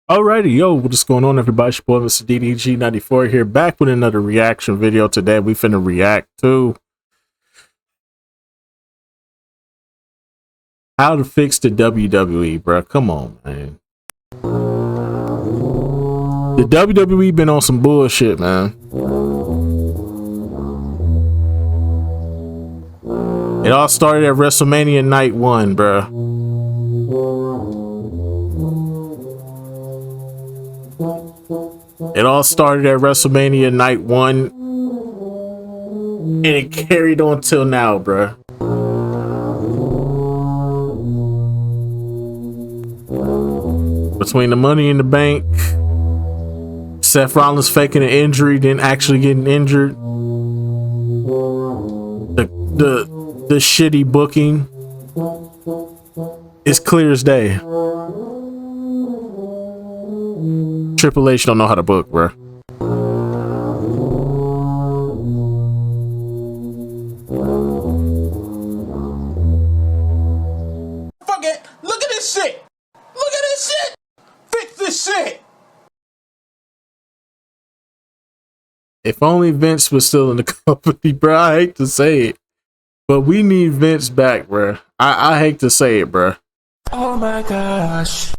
Alrighty, yo, what's going on, everybody? It's your boy, Mr. DDG94 here, back with another reaction video. Today, we finna react to how to fix the WWE, bro. Come on, man. The WWE been on some bullshit, man. It all started at WrestleMania Night 1, bro. It all started at WrestleMania Night 1, and it carried on till now, bruh. Between the Money in the Bank, Seth Rollins faking an injury, then actually getting injured, the shitty booking, it's clear as day. Triple H don't know how to book, bro. Fuck it. Look at this shit. Look at this shit. Fix this shit. If only Vince was still in the company, bro. I hate to say it, but we need Vince back, bro. I hate to say it, bro. Oh my gosh.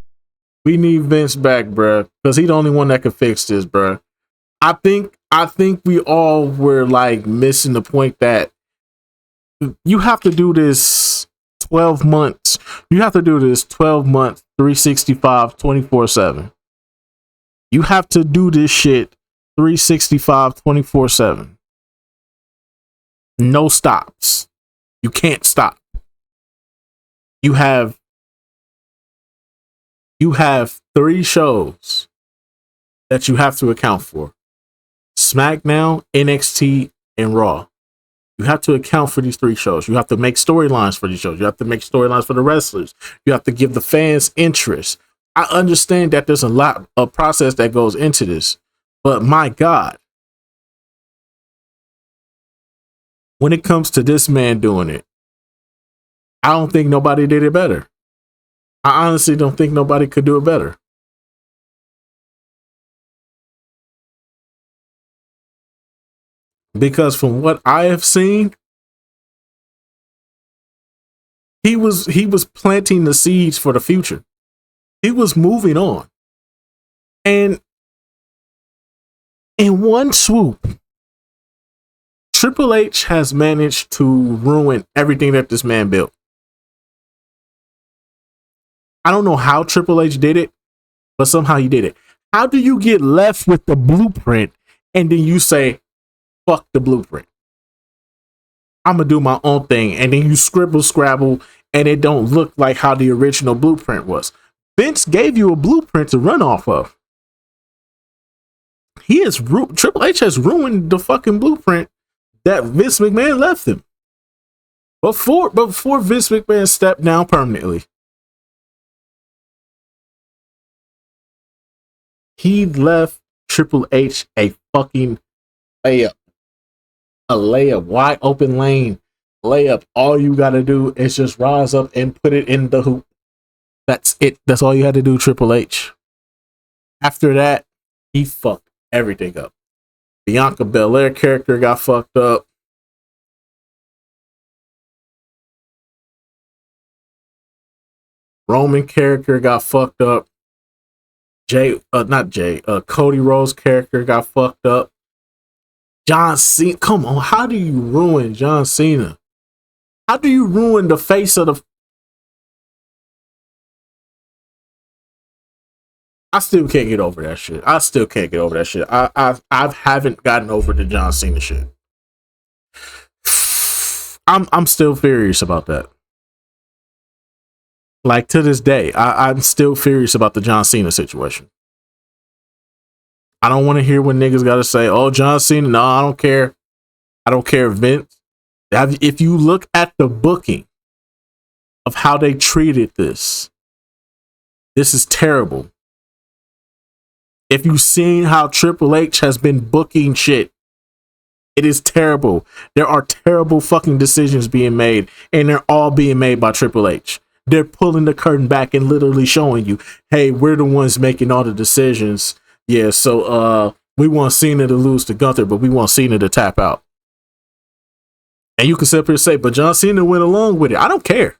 We need Vince back, bro, because he's the only one that can fix this, bro. I think we all were like missing the point that you have to do this 12 months. You have to do this 12 months, 365, 24/7. You have to do this shit 365, 24/7. No stops. You can't stop. You have 3 shows that you have to account for: SmackDown, NXT, and Raw. You have to account for these 3 shows. You have to make storylines for these shows. You have to make storylines for the wrestlers. You have to give the fans interest. I understand that there's a lot of process that goes into this, but my God, when it comes to this man doing it, I don't think nobody did it better. I honestly don't think nobody could do it better. Because from what I have seen, he was planting the seeds for the future. He was moving on. And in one swoop, Triple H has managed to ruin everything that this man built. I don't know how Triple H did it, but somehow he did it. How do you get left with the blueprint and then you say, fuck the blueprint, I'm gonna do my own thing, and then you scribble scrabble and it don't look like how the original blueprint was? Vince gave you a blueprint to run off of. Triple H has ruined the fucking blueprint that Vince McMahon left him before Vince McMahon stepped down permanently. He left Triple H a fucking layup. A layup. Wide open lane. Layup. All you gotta do is just rise up and put it in the hoop. That's it. That's all you had to do, Triple H. After that, he fucked everything up. Bianca Belair character got fucked up. Roman character got fucked up. Cody Rhodes character got fucked up. John Cena, come on, how do you ruin John Cena? How do you ruin the face of the... I still can't get over that shit. I haven't gotten over the John Cena shit. I'm still furious about that. Like, to this day, I'm still furious about the John Cena situation. I don't want to hear when niggas got to say, oh, John Cena. No, I don't care. I don't care, Vince. If you look at the booking of how they treated this is terrible. If you've seen how Triple H has been booking shit, it is terrible. There are terrible fucking decisions being made, and they're all being made by Triple H. They're pulling the curtain back and literally showing you, hey, we're the ones making all the decisions. Yeah, so we want Cena to lose to Gunther, but we want Cena to tap out. And you can sit up here and say, but John Cena went along with it. I don't care.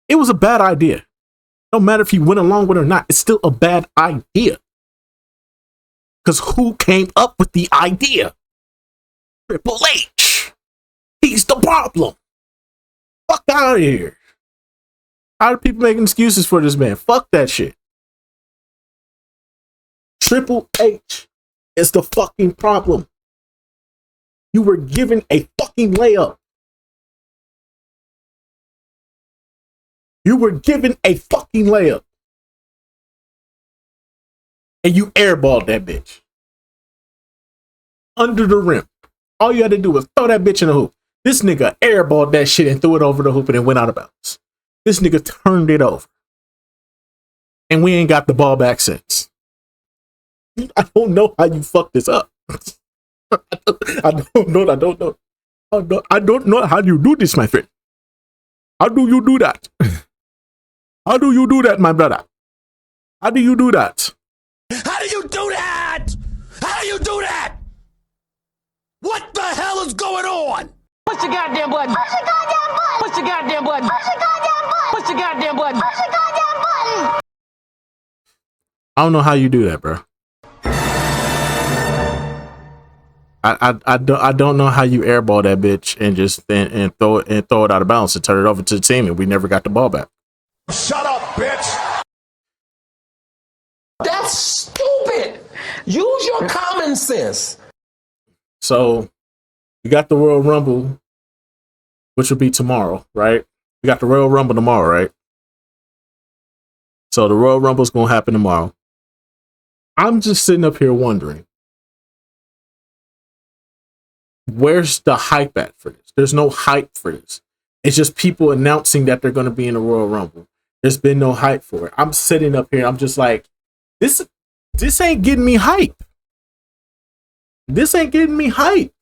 It was a bad idea. No matter if he went along with it or not, it's still a bad idea. Because who came up with the idea? Triple H. He's the problem. Fuck out of here. How are people making excuses for this man? Fuck that shit. Triple H is the fucking problem. You were given a fucking layup. You were given a fucking layup. And you airballed that bitch. Under the rim. All you had to do was throw that bitch in the hoop. This nigga airballed that shit and threw it over the hoop and it went out of bounds. This nigga turned it over. And we ain't got the ball back since. I don't know how you fucked this up. I don't know how you do this, my friend. How do you do that? How do you do that, my brother? How do you do that? How do you do that? How do you do that? What the hell is going on? Push the goddamn button. Push the goddamn button. Push the goddamn button. Push the goddamn button. Push the goddamn button. Push the goddamn button. I don't know how you do that, bro. I don't know how you airball that bitch and just and throw it out of bounds and turn it over to the team and we never got the ball back. Shut up, bitch. That's stupid. Use your common sense. So you got the Royal Rumble, which will be tomorrow, right? We got the Royal Rumble tomorrow, right? So the Royal Rumble is going to happen tomorrow. I'm just sitting up here wondering, where's the hype at for this? There's no hype for this. It's just people announcing that they're going to be in the Royal Rumble. There's been no hype for it. I'm sitting up here. I'm just like, this ain't getting me hype. This ain't getting me hype.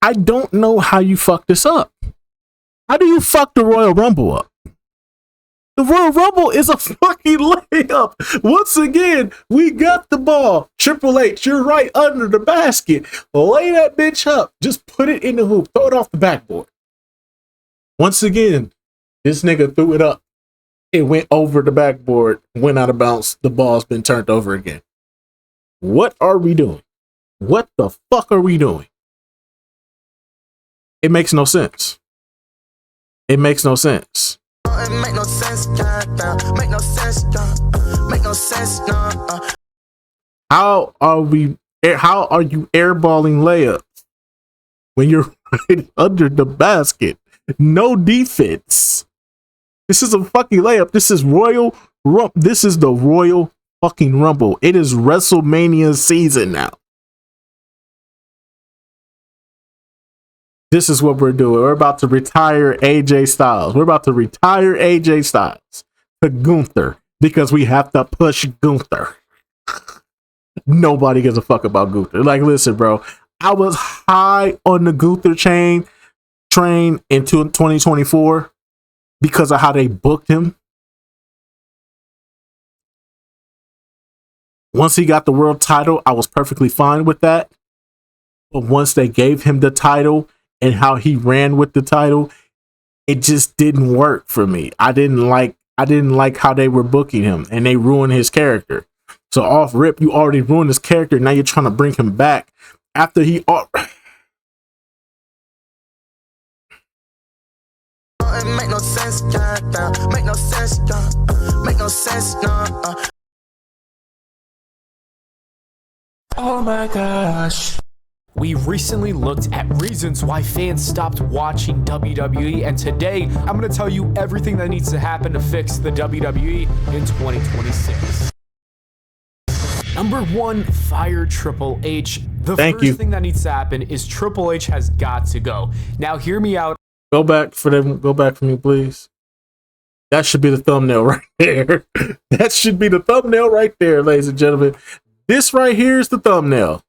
I don't know how you fuck this up. How do you fuck the Royal Rumble up? The Royal Rumble is a fucking layup. Once again, we got the ball. Triple H, you're right under the basket. Lay that bitch up. Just put it in the hoop. Throw it off the backboard. Once again, this nigga threw it up. It went over the backboard, went out of bounds. The ball's been turned over again. What are we doing? What the fuck are we doing? It makes no sense. It makes no sense. It make no sense, make no sense, make no sense, How are you airballing layups when you're right under the basket? No defense. This is a fucking layup. This is This is the Royal fucking Rumble. It is WrestleMania season now. This is what we're doing. We're about to retire AJ Styles. We're about to retire AJ Styles to Gunther because we have to push Gunther. Nobody gives a fuck about Gunther. Like, listen, bro. I was high on the Gunther train into 2024 because of how they booked him. Once he got the world title, I was perfectly fine with that. But once they gave him the title and how he ran with the title, it just didn't work for me. I didn't like how they were booking him, and they ruined his character. So off rip, you already ruined his character. Now you're trying to bring him back after he. It make no sense, make no sense, make no sense, Oh my gosh. We recently looked at reasons why fans stopped watching WWE, and today I'm going to tell you everything that needs to happen to fix the WWE in 2026. Number one, fire Triple H. The first thing that needs to happen is Triple H has got to go. Now, hear me out. Go back for me, please. That should be the thumbnail right there. That should be the thumbnail right there, ladies and gentlemen. This right here is the thumbnail.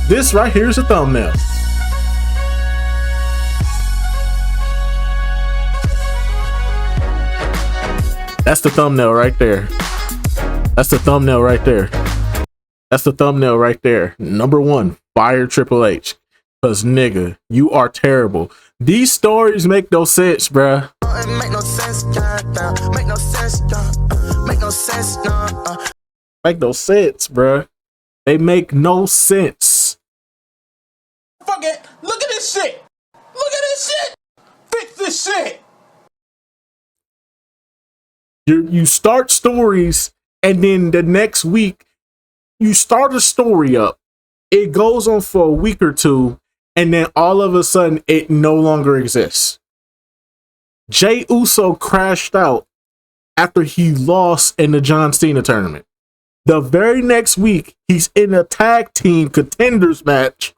This right here is the thumbnail. That's the thumbnail right there. That's the thumbnail right there. That's the thumbnail right there. Number one, fire Triple H. Cause nigga, you are terrible. These stories make no sense, bruh. Make no sense, make no sense, make no sense, Make no sense, bruh. They make no sense. Fuck it. Look at this shit. Look at this shit. Fix this shit. You start stories, and then the next week, you start a story up. It goes on for a week or two, and then all of a sudden, it no longer exists. Jey Uso crashed out after he lost in the John Cena tournament. The very next week, he's in a tag team contenders match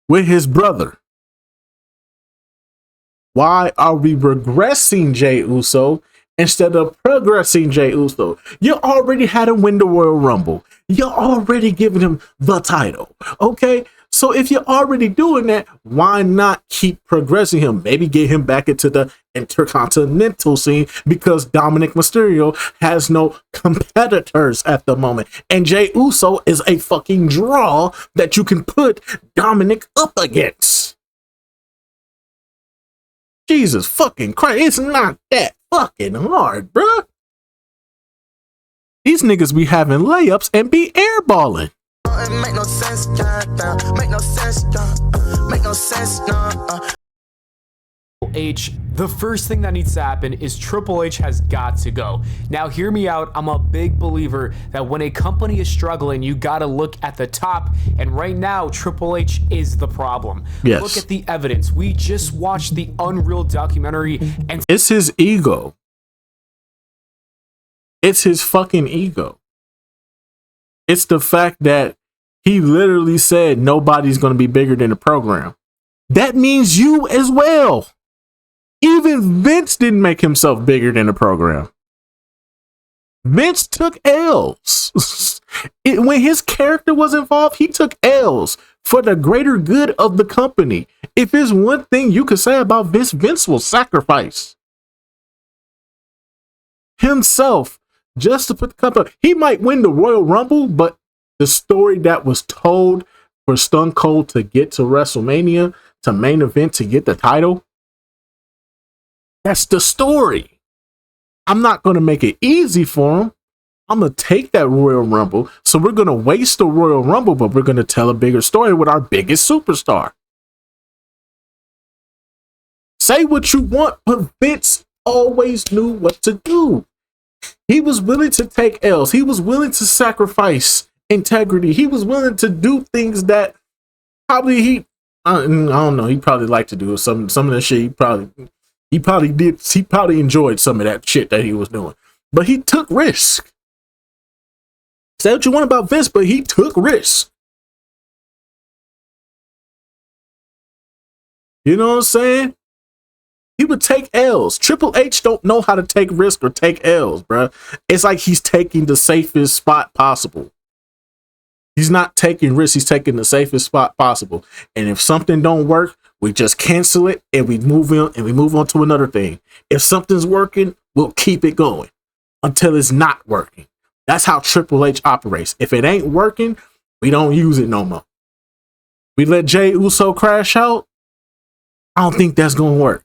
with his brother. Why are we regressing Jey Uso instead of progressing Jey Uso? You already had him win the Royal Rumble. You're already giving him the title. Okay? So if you're already doing that, why not keep progressing him? Maybe get him back into the intercontinental scene, because Dominic Mysterio has no competitors at the moment. And Jey Uso is a fucking draw that you can put Dominic up against. Jesus fucking Christ, it's not that fucking hard, bruh. These niggas be having layups and be airballing. make no sense, make no sense, make no sense, H, the first thing that needs to happen is Triple H has got to go. Now, hear me out. I'm a big believer that when a company is struggling, you got to look at the top. And right now, Triple H is the problem. Yes. Look at the evidence. We just watched the Unreal documentary, and it's his ego. It's his fucking ego. It's the fact that he literally said nobody's going to be bigger than the program. That means you as well. Even Vince didn't make himself bigger than the program. Vince took L's. When his character was involved, he took L's for the greater good of the company. If there's one thing you could say about Vince, Vince will sacrifice himself just to put the company. He might win the Royal Rumble, but the story that was told for Stone Cold to get to WrestleMania, to main event, to get the title, that's the story. I'm not going to make it easy for him. I'm going to take that Royal Rumble. So we're going to waste the Royal Rumble, but we're going to tell a bigger story with our biggest superstar. Say what you want, but Vince always knew what to do. He was willing to take L's. He was willing to sacrifice integrity. He was willing to do things that probably I don't know, he probably liked to do some of the shit. He probably enjoyed some of that shit that he was doing. But he took risk. Say what you want about Vince, but he took risk. You know what I'm saying? He would take L's. Triple H don't know how to take risk or take L's, bruh. It's like he's taking the safest spot possible. He's not taking risks. He's taking the safest spot possible. And if something don't work, we just cancel it and we move on to another thing. If something's working, we'll keep it going until it's not working. That's how Triple H operates. If it ain't working, we don't use it no more. We let Jey Uso crash out. I don't think that's gonna work.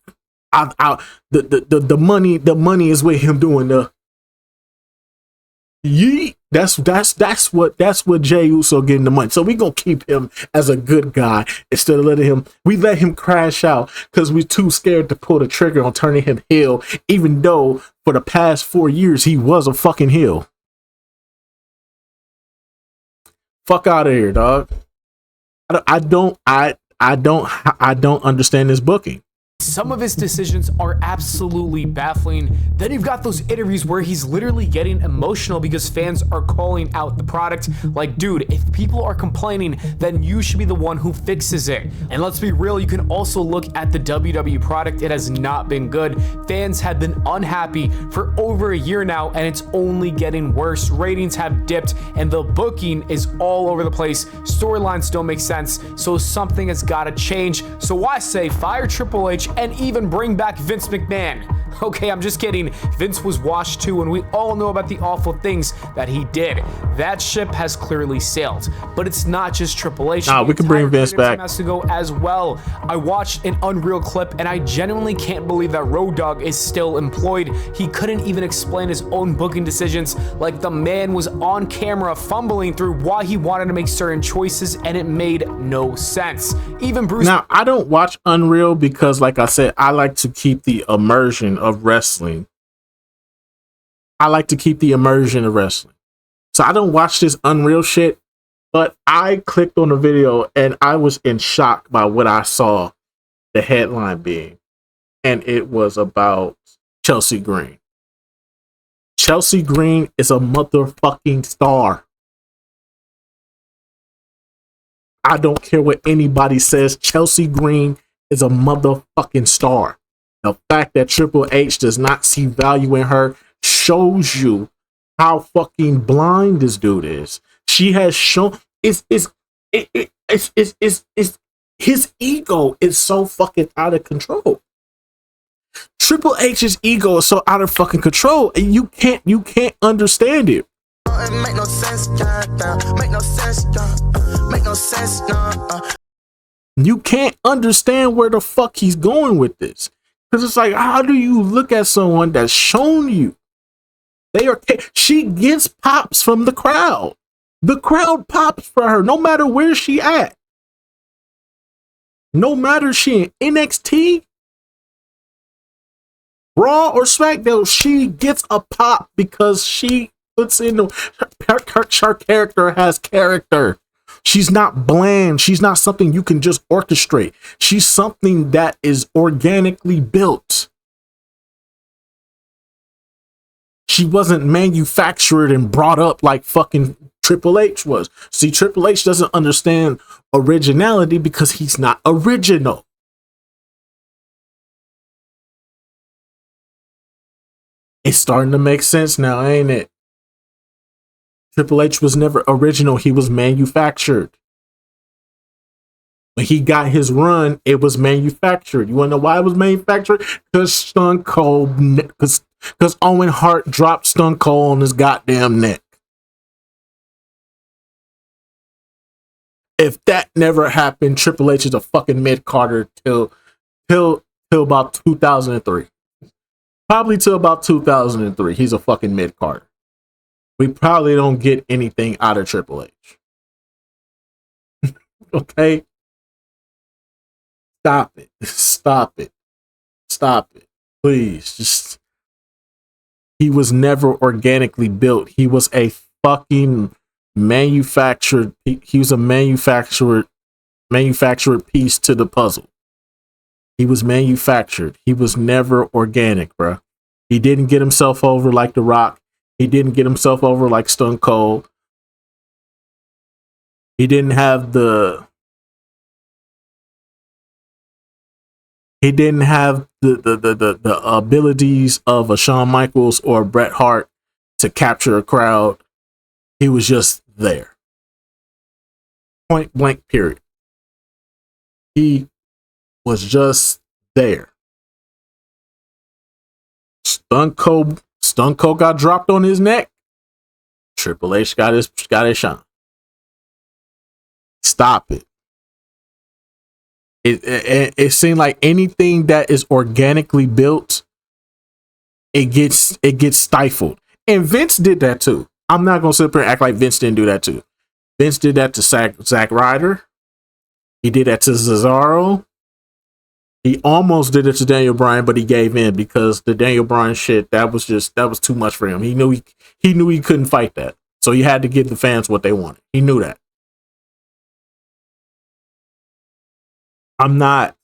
The money is with him doing the yeet. That's what Jey Uso getting the money. So we gonna keep him as a good guy instead of letting him. We let him crash out because we're too scared to pull the trigger on turning him heel. Even though for the past 4 years he was a fucking heel. Fuck out of here, dog. I don't understand this booking. Some of his decisions are absolutely baffling. Then you've got those interviews where he's literally getting emotional because fans are calling out the product. Like, dude, if people are complaining, then you should be the one who fixes it. And let's be real, you can also look at the WWE product. It has not been good. Fans have been unhappy for over a year now, and it's only getting worse. Ratings have dipped, and the booking is all over the place. Storylines don't make sense, so something has got to change. So I say fire Triple H and even bring back Vince McMahon. Okay, I'm just kidding. Vince was washed too, and we all know about the awful things that he did. That ship has clearly sailed, but it's not just Triple H. Nah, we can bring Vince back. Has to go as well. I watched an Unreal clip, and I genuinely can't believe that Road Dogg is still employed. He couldn't even explain his own booking decisions. Like, the man was on camera fumbling through why he wanted to make certain choices, and it made no sense. Even Bruce. Now, I don't watch Unreal because, like I said, I like to keep the immersion of wrestling. I like to keep the immersion of wrestling. So I don't watch this Unreal shit, but I clicked on the video and I was in shock by what I saw the headline being. And it was about Chelsea Green. Chelsea Green is a motherfucking star. I don't care what anybody says. Chelsea Green is a motherfucking star. The fact that Triple H does not see value in her shows you how fucking blind this dude is. She has shown his ego is so fucking out of control. Triple H's ego is so out of fucking control, and you can't understand it. It make no sense, make no sense, make no sense, You can't understand where the fuck he's going with this. Because it's like, how do you look at someone that's shown you? She gets pops from the crowd. The crowd pops for her, no matter where she at. No matter she in NXT, Raw or SmackDown, she gets a pop because she puts in her character has character. She's not bland. She's not something you can just orchestrate. She's something that is organically built. She wasn't manufactured and brought up like fucking Triple H was. See, Triple H doesn't understand originality because he's not original. It's starting to make sense now, ain't it? Triple H was never original. He was manufactured. When he got his run, it was manufactured. You want to know why it was manufactured? Because Stone Cold, because Owen Hart dropped Stone Cold on his goddamn neck. If that never happened, Triple H is a fucking mid-carder till about 2003. Probably till about 2003. He's a fucking mid-carder. We probably don't get anything out of Triple H. Okay? Stop it. Stop it. Stop it. Please. Just. He was never organically built. He was a fucking manufactured. He was a manufactured piece to the puzzle. He was manufactured. He was never organic, bro. He didn't get himself over like The Rock. He didn't get himself over like Stone Cold. He didn't have the abilities of a Shawn Michaels or a Bret Hart to capture a crowd. He was just there. Point blank, period. He was just there. Stone Cold got dropped on his neck. Triple H got his shine. Stop it. It seemed like anything that is organically built, it gets stifled. And Vince did that too. I'm not gonna sit up here and act like Vince didn't do that too. Vince did that to Zack Ryder. He did that to Cesaro. He almost did it to Daniel Bryan, but he gave in because the Daniel Bryan shit, that was too much for him. He knew he couldn't fight that. So he had to give the fans what they wanted. He knew that. I'm not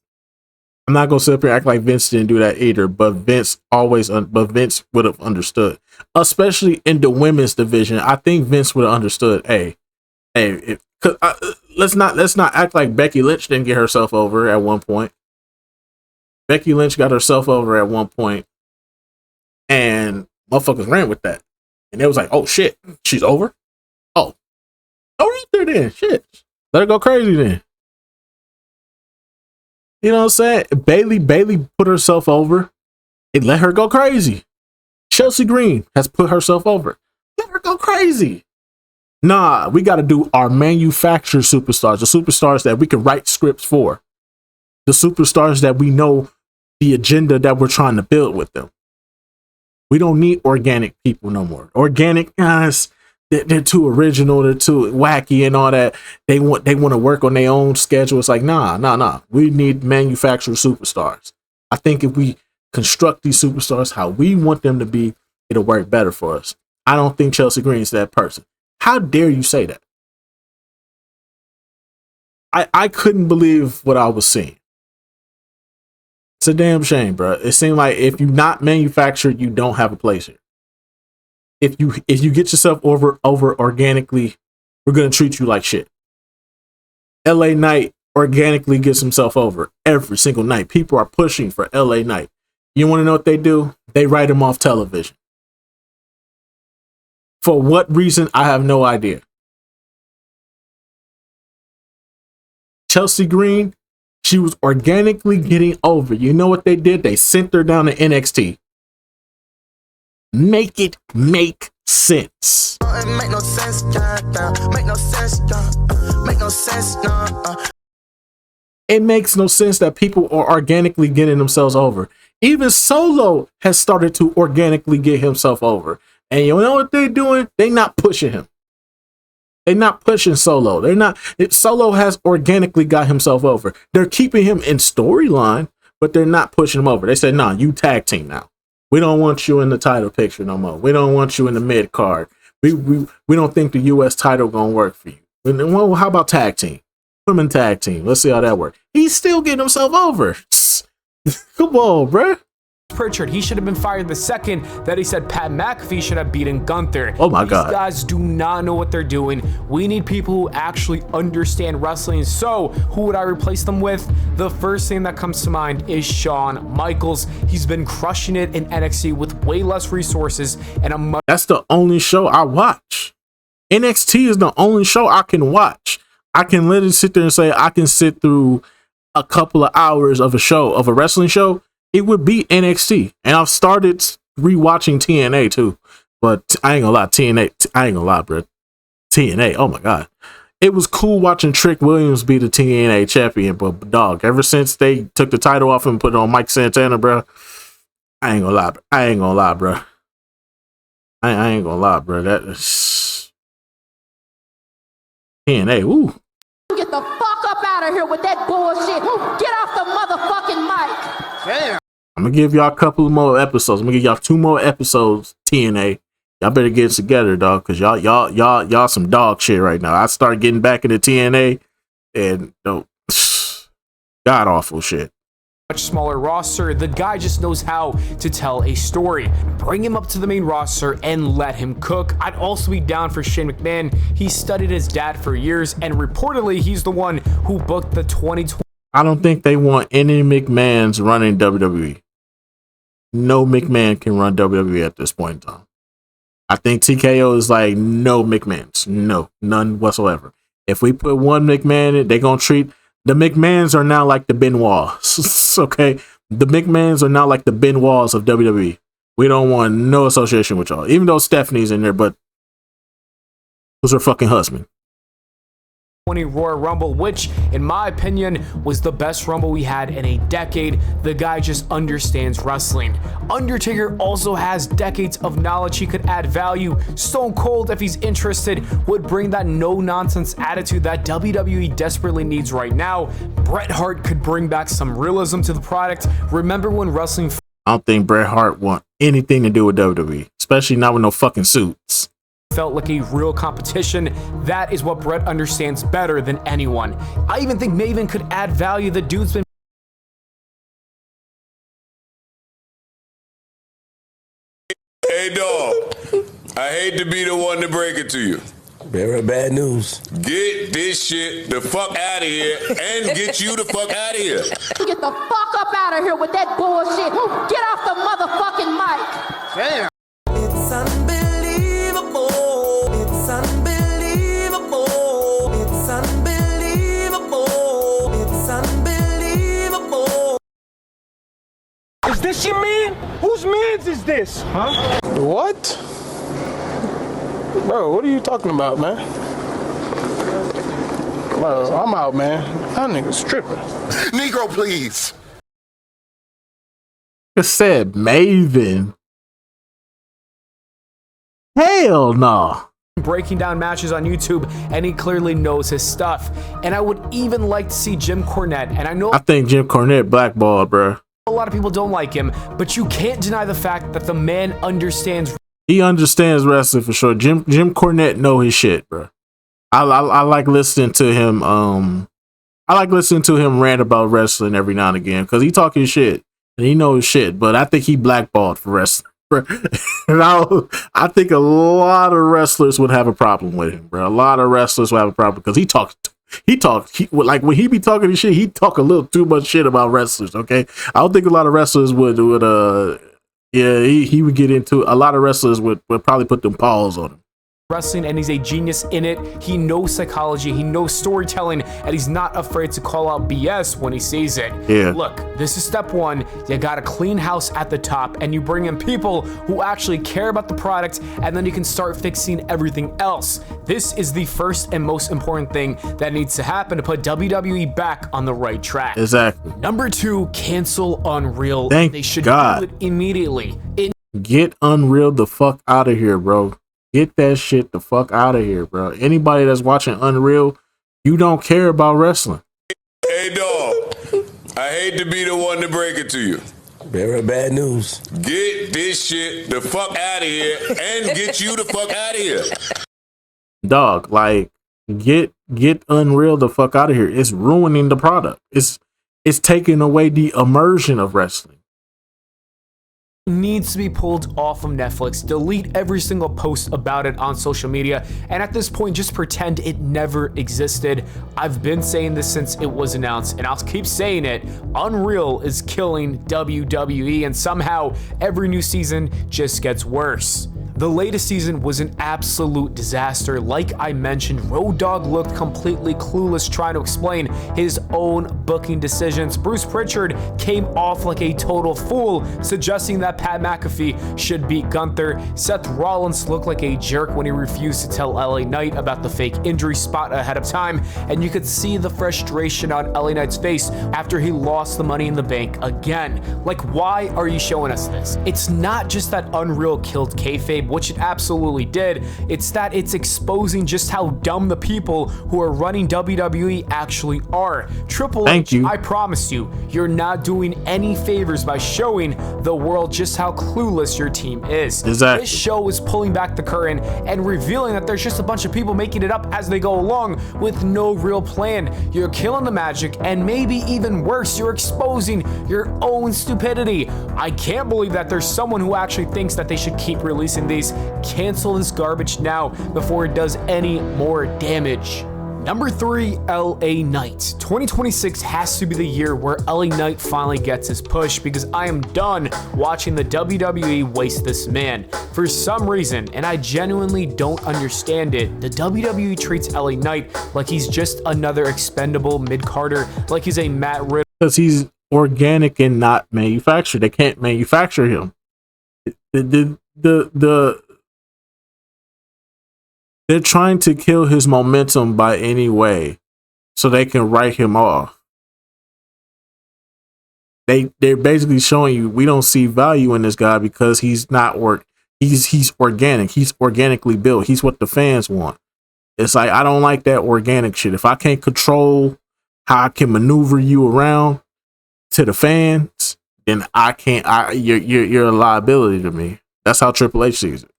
I'm not gonna sit up here and act like Vince didn't do that either, but Vince would have understood, especially in the women's division. I think Vince would have understood. Let's not act like Becky Lynch didn't get herself over at one point. Becky Lynch got herself over at one point, and motherfuckers ran with that, and it was like, oh shit, she's over. Oh, right there then, shit, let her go crazy then. You know what I'm saying? Bailey put herself over and let her go crazy. Chelsea Green has put herself over. Let her go crazy. Nah, we got to do our manufactured superstars, the superstars that we can write scripts for, the superstars that we know the agenda that we're trying to build with them. We don't need organic people no more. Organic guys, they're too original, they're too wacky and all that. They want to work on their own schedule. It's like, nah. We need manufactured superstars. I think if we construct these superstars how we want them to be, it'll work better for us. I don't think Chelsea Green's that person. How dare you say that? I couldn't believe what I was seeing. It's a damn shame, bro. It seemed like if you're not manufactured, you don't have a place here. If you get yourself over organically, we're gonna treat you like shit. LA Knight organically gets himself over every single night. People are pushing for LA Knight. You want to know what they do? They write him off television. For what reason? I have no idea. Chelsea Green, she was organically getting over. You know what they did? They sent her down to NXT. Make it make sense. Make no sense, make no sense, make no sense, It makes no sense that people are organically getting themselves over. Even Solo has started to organically get himself over. And you know what they're doing? They're not pushing him. They're not pushing Solo. Solo has organically got himself over. They're keeping him in storyline, but they're not pushing him over. They said, nah, you tag team now. We don't want you in the title picture no more. We don't want you in the mid card. We don't think the US title gonna work for you. Well, how about tag team? Put him in tag team. Let's see how that works. He's still getting himself over. Come on, bruh. Pritchard, he should have been fired the second that he said Pat McAfee should have beaten Gunther. Oh my God. These guys do not know what they're doing. We need people who actually understand wrestling. So who would I replace them with? The first thing that comes to mind is Shawn Michaels. He's been crushing it in NXT with way less resources and That's the only show I watch. NXT is the only show I can watch. I can literally sit there and say I can sit through a couple of hours of a wrestling show. It would be NXT. And I've started rewatching TNA too. But I ain't gonna lie, bro. TNA, oh my God. It was cool watching Trick Williams be the TNA champion, but dog, ever since they took the title off and put it on Mike Santana, bro, I ain't gonna lie, bro. I ain't gonna lie, bro. That is TNA, woo. Get the fuck up out of here with that bullshit. Get off the motherfucking mic. Damn. I'm gonna give y'all a couple more episodes. I'm gonna give y'all 2 more episodes, TNA. Y'all better get it together, dog, because y'all some dog shit right now. I started getting back into TNA and god awful shit. much smaller roster. The guy just knows how to tell a story. Bring him up to the main roster and let him cook. I'd also be down for Shane McMahon. He studied his dad for years, and reportedly he's the one who booked the 2020. I don't think they want any McMahons running WWE. No McMahon can run WWE at this point in time. I think TKO is like, no McMahons. No, none whatsoever. If we put one McMahon in, they're going to treat... The McMahons are now like the Benoits. Okay? The McMahons are now like the Benoits of WWE. We don't want no association with y'all. Even though Stephanie's in there, but who's her fucking husband? Royal Rumble, which in my opinion was the best Rumble we had in a decade. The guy just understands wrestling. Undertaker also has decades of knowledge. He could add value. Stone Cold, if he's interested, would bring that no-nonsense attitude that WWE desperately needs right now. Bret Hart could bring back some realism to the product. Remember when wrestling... I don't think Bret Hart want anything to do with WWE, especially not with no fucking suits. Felt like a real competition. That is what Bret understands better than anyone. I even think Maven could add value. The dude's been I hate to be the one to break it to you. Very bad news. Get this shit the fuck out of here and get you the fuck out of here. Get the fuck up out of here with that bullshit. Get off the motherfucking mic. Damn. It's unbelievable. It's unbelievable. It's unbelievable. It's unbelievable. Is this your man? Whose man's is this? Huh? What? Bro, what are you talking about, man? Bro, I'm out, man. That nigga's tripping. Negro, please. It said Maven. Hell no. Breaking down matches on YouTube, and he clearly knows his stuff. And I would even like to see Jim Cornette, and I know I think Jim Cornette blackballed, bro. a lot of people don't like him, but you can't deny the fact that the man understands. He understands wrestling for sure. Jim Cornette know his shit, bro. I like listening to him. I like listening to him rant about wrestling every now and again because he talking shit and he knows shit. But I think he blackballed for wrestling. Bro. And I think a lot of wrestlers would have a problem with him, bro. A lot of wrestlers would have a problem because he talks. Like when he be talking his shit, he talk a little too much shit about wrestlers. Okay, I don't think a lot of wrestlers would yeah, he would get into a lot of wrestlers would probably put them paws on him. Wrestling, and he's a genius in it. He knows psychology, he knows storytelling, and he's not afraid to call out BS when he sees it. Yeah. Look, this is step one. You got a clean house at the top, and you bring in people who actually care about the product, and then you can start fixing everything else. This is the first and most important thing that needs to happen to put WWE back on the right track. Exactly. Number two, cancel Unreal. Thank They should God. do it immediately. Get Unreal the fuck out of here, bro. Get that shit the fuck out of here, bro. Anybody that's watching Unreal, you don't care about wrestling. Hey, dog. I hate to be the one to break it to you. Very bad news. Get this shit the fuck out of here and get you the fuck out of here. Dog, like get Unreal the fuck out of here. It's ruining the product. It's taking away the immersion of wrestling. Needs to be pulled off of Netflix. Delete every single post about it on social media, and at this point just pretend it never existed. I've been saying this since it was announced, and I'll keep saying it. Unreal is killing WWE, and somehow every new season just gets worse. The latest season was an absolute disaster. Like I mentioned, Road Dogg looked completely clueless trying to explain his own booking decisions. Bruce Pritchard came off like a total fool, suggesting that Pat McAfee should beat Gunther. Seth Rollins looked like a jerk when he refused to tell LA Knight about the fake injury spot ahead of time, and you could see the frustration on LA Knight's face after he lost the Money in the Bank again. Like, why are you showing us this? It's not just that Unreal killed kayfabe, which it absolutely did. It's that it's exposing just how dumb the people who are running WWE actually are. Triple H, I promise you, you're not doing any favors by showing the world just how clueless your team is. Exactly. This show is pulling back the curtain and revealing that there's just a bunch of people making it up as they go along with no real plan. You're killing the magic, and maybe even worse, you're exposing your own stupidity. I can't believe that there's someone who actually thinks that they should keep releasing these. Cancel this garbage now before it does any more damage. Number 3, LA Knight. 2026 has to be the year where LA Knight finally gets his push, because I am done watching the WWE waste this man. For some reason, and I genuinely don't understand it, the WWE treats LA Knight like he's just another expendable mid-carder, like he's a Matt Riddle. Because he's organic and not manufactured. They can't manufacture him. They're trying to kill his momentum by any way so they can write him off. They're basically showing you we don't see value in this guy because he's not he's organic. He's organically built. He's what the fans want. It's like, I don't like that organic shit. If I can't control how I can maneuver you around to the fans, then I can't. You're a liability to me. That's how Triple H sees it.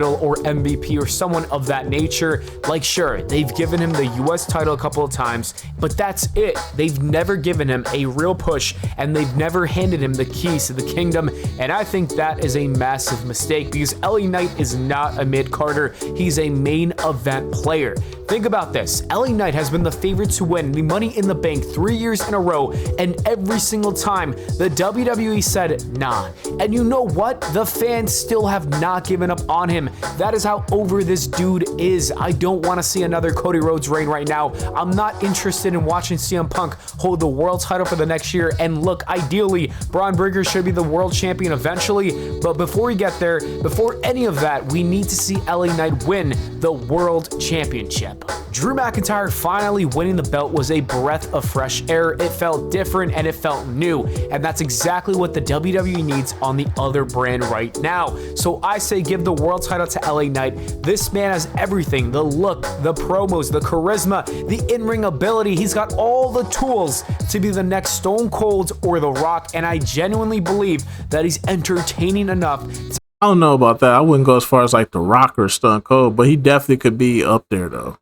or MVP or someone of that nature. Like, sure, they've given him the US title a couple of times, but that's it. They've never given him a real push, and they've never handed him the keys to the kingdom, and I think that is a massive mistake because LA Knight is not a mid-carder. He's a main event player. Think about this. LA Knight has been the favorite to win the Money in the Bank 3 years in a row, and every single time the WWE said nah. And you know what? The fans still have not given up on him. That is how over this dude is. I don't want to see another Cody Rhodes reign right now. I'm not interested in watching CM Punk hold the world title for the next year. And look, ideally, Braun Breaker should be the world champion eventually. But before we get there, before any of that, we need to see LA Knight win the world championship. Drew McIntyre finally winning the belt was a breath of fresh air. It felt different and it felt new. And that's exactly what the WWE needs on the other brand right now. So I say give the world title to LA Knight. This man has everything: the look, the promos, the charisma, the in-ring ability. He's got all the tools to be the next Stone Cold or The Rock. And I genuinely believe that he's entertaining enough. I don't know about that. I wouldn't go as far as like The Rock or Stone Cold, but he definitely could be up there though.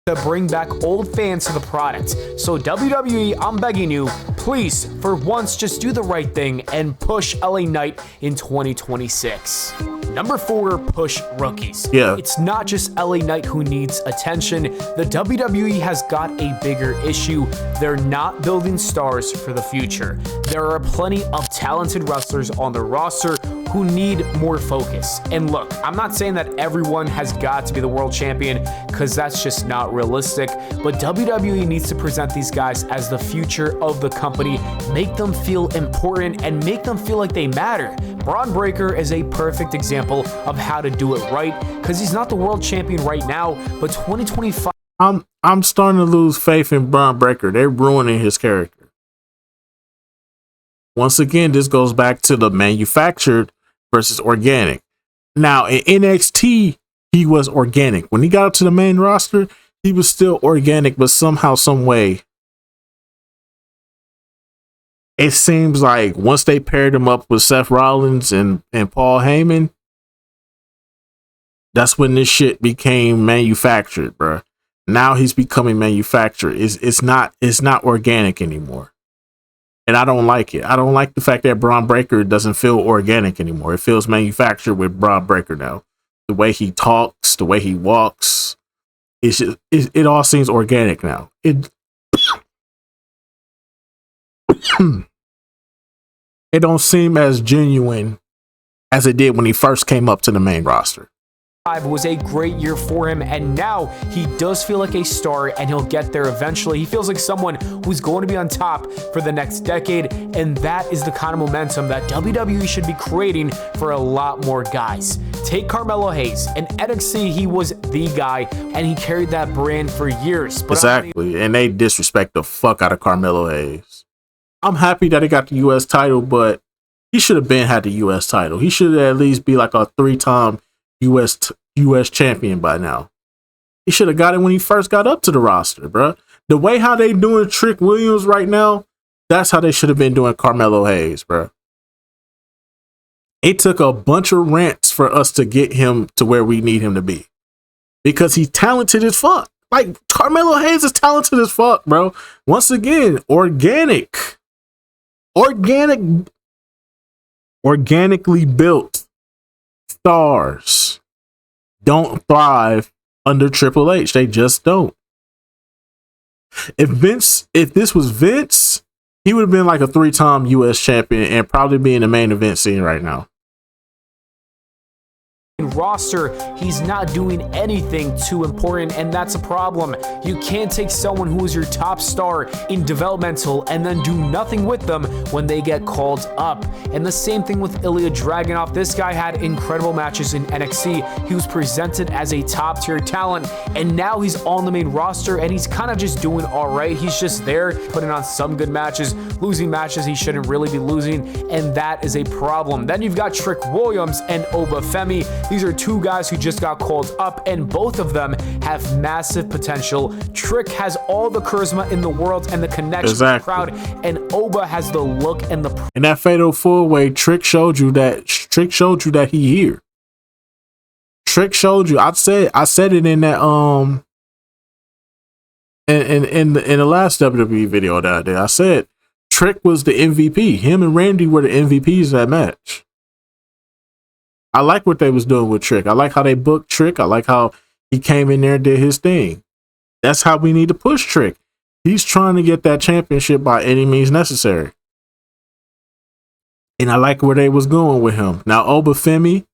To bring back old fans to the product. So WWE, I'm begging you, please, for once, just do the right thing and push LA Knight in 2026. Number 4, push rookies. Yeah. It's not just LA Knight who needs attention. The WWE has got a bigger issue. They're not building stars for the future. There are plenty of talented wrestlers on the roster who need more focus. And look, I'm not saying that everyone has got to be the world champion, because that's just not realistic, but WWE needs to present these guys as the future of the company, make them feel important, and make them feel like they matter. Braun Breaker is a perfect example of how to do it right, because he's not the world champion right now, but 2025. I'm starting to lose faith in Braun Breaker. They're ruining his character. Once again, this goes back to the manufactured versus organic. Now in NXT, he was organic. When he got up to the main roster, he was still organic, but somehow, some way, it seems like once they paired him up with Seth Rollins and Paul Heyman, that's when this shit became manufactured, bro. Now he's becoming manufactured. It's not organic anymore. And I don't like it. I don't like the fact that Braun Breaker doesn't feel organic anymore. It feels manufactured with Braun Breaker now. The way he talks, the way he walks, it all seems organic now. It don't seem as genuine as it did when he first came up to the main roster. Was a great year for him, and now he does feel like a star, and he'll get there eventually. He feels like someone who's going to be on top for the next decade, and that is the kind of momentum that WWE should be creating for a lot more guys. Take Carmelo Hayes. In NXT, he was the guy, and he carried that brand for years. But exactly, and they disrespect the fuck out of Carmelo Hayes. I'm happy that he got the U.S. title, but he should have been had the U.S. title. He should at least be like a 3-time U.S. champion by now. He should have got it when he first got up to the roster, bro. The way how they doing Trick Williams right now, that's how they should have been doing Carmelo Hayes, bro. It took a bunch of rants for us to get him to where we need him to be, because he's talented as fuck. Like, Carmelo Hayes is talented as fuck, bro. Once again, organically built stars don't thrive under Triple H. They just don't. If this was Vince, he would have been like a 3-time U.S. champion and probably be in the main event scene right now. Roster, he's not doing anything too important, and that's a problem. You can't take someone who is your top star in developmental and then do nothing with them when they get called up. And the same thing with Ilya Dragunov. This guy had incredible matches in NXT. He was presented as a top tier talent, and now he's on the main roster, and he's kind of just doing all right. He's just there, putting on some good matches, losing matches he shouldn't really be losing, and that is a problem. Then you've got Trick Williams and Obafemi. These are two guys who just got called up, and both of them have massive potential. Trick has all the charisma in the world and the connection with the crowd, and Oba has the look and the... In that fatal 4-way, Trick showed you that he here. Trick showed you. I said it in that in the last WWE video that I did. I said Trick was the MVP. Him and Randy were the MVPs of that match. I like what they was doing with Trick. I like how they booked Trick. I like how he came in there and did his thing. That's how we need to push Trick. He's trying to get that championship by any means necessary. And I like where they was going with him. Now, Obafemi,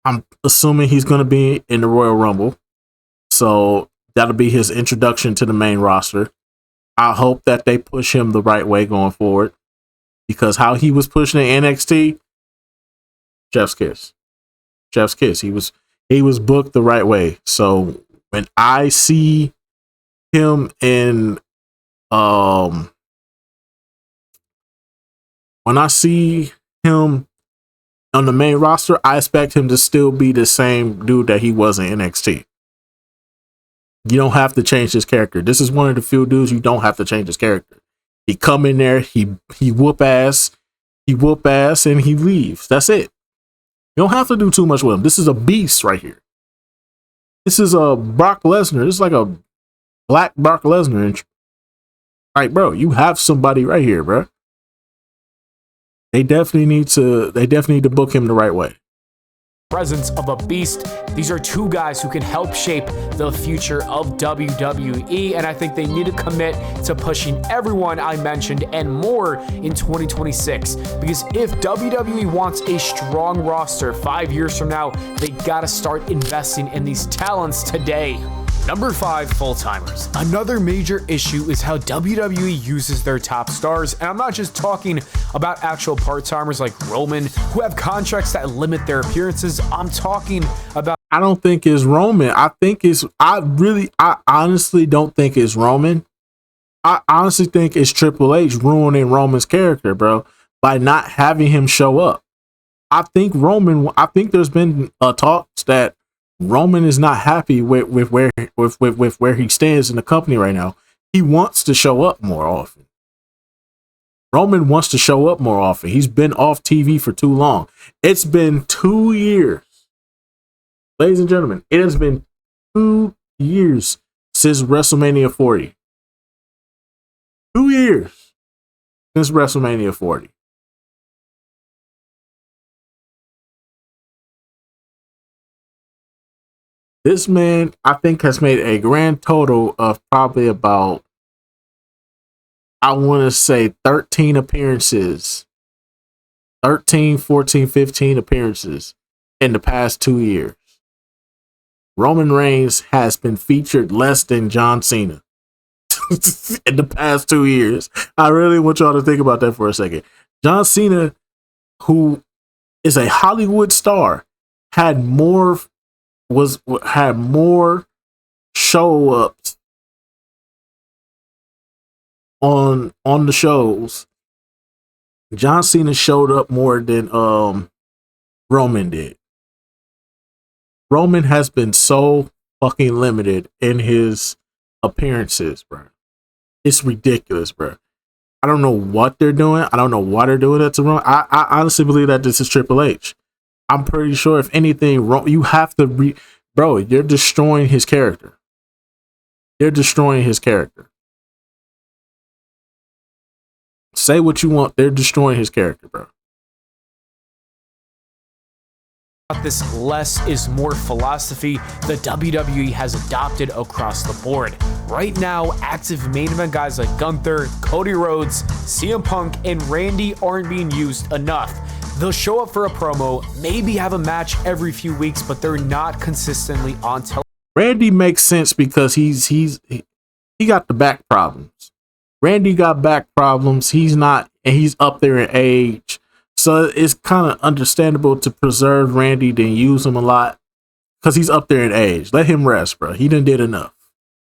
I'm assuming he's going to be in the Royal Rumble. So that'll be his introduction to the main roster. I hope that they push him the right way going forward. Because how he was pushing in NXT, chef's kiss. Chef's kiss. He was booked the right way. So when I see him in when I see him on the main roster, I expect him to still be the same dude that he was in NXT. You don't have to change his character. This is one of the few dudes you don't have to change his character. He come in there, he whoop ass, and he leaves. That's it. You don't have to do too much with him. This is a beast right here. This is a Brock Lesnar. This is like a black Brock Lesnar. And like, bro, you have somebody right here, bro. They definitely need to book him the right way. Presence of a beast. These are two guys who can help shape the future of WWE, and I think they need to commit to pushing everyone I mentioned and more in 2026, because if WWE wants a strong roster 5 years from now, they gotta start investing in these talents today. Number 5, full-timers. Another major issue is how WWE uses their top stars, and I'm not just talking about actual part-timers like Roman, who have contracts that limit their appearances. I'm talking about... I don't think it's Roman. I honestly don't think it's Roman. I honestly think it's Triple H ruining Roman's character, bro, by not having him show up. I think there's been talks that Roman is not happy with where he stands in the company right now. He wants to show up more often. Roman wants to show up more often. He's been off TV for too long. It's been 2 years. Ladies and gentlemen, it has been 2 years since WrestleMania 40. 2 years since WrestleMania 40. This man, I think, has made a grand total of probably about, I want to say 13 appearances. 13, 14, 15 appearances in the past 2 years. Roman Reigns has been featured less than John Cena in the past 2 years. I really want y'all to think about that for a second. John Cena, who is a Hollywood star, had more show ups on the shows. John Cena showed up more than Roman did. Roman has been so fucking limited in his appearances, bro. It's ridiculous, bro. I don't know what they're doing. I don't know why they're doing that to Roman. I honestly believe that this is Triple H. I'm pretty sure if anything, you have to bro, you're destroying his character. They're destroying his character. Say what you want. They're destroying his character, bro. This less is more philosophy the WWE has adopted across the board. Right now, active main event guys like Gunther, Cody Rhodes, CM Punk, and Randy aren't being used enough. They'll show up for a promo, maybe have a match every few weeks, but they're not consistently on television. Randy makes sense because he got the back problems. Randy got back problems. He's up there in age. So it's kind of understandable to preserve Randy than use him a lot because he's up there in age. Let him rest, bro. He done did enough.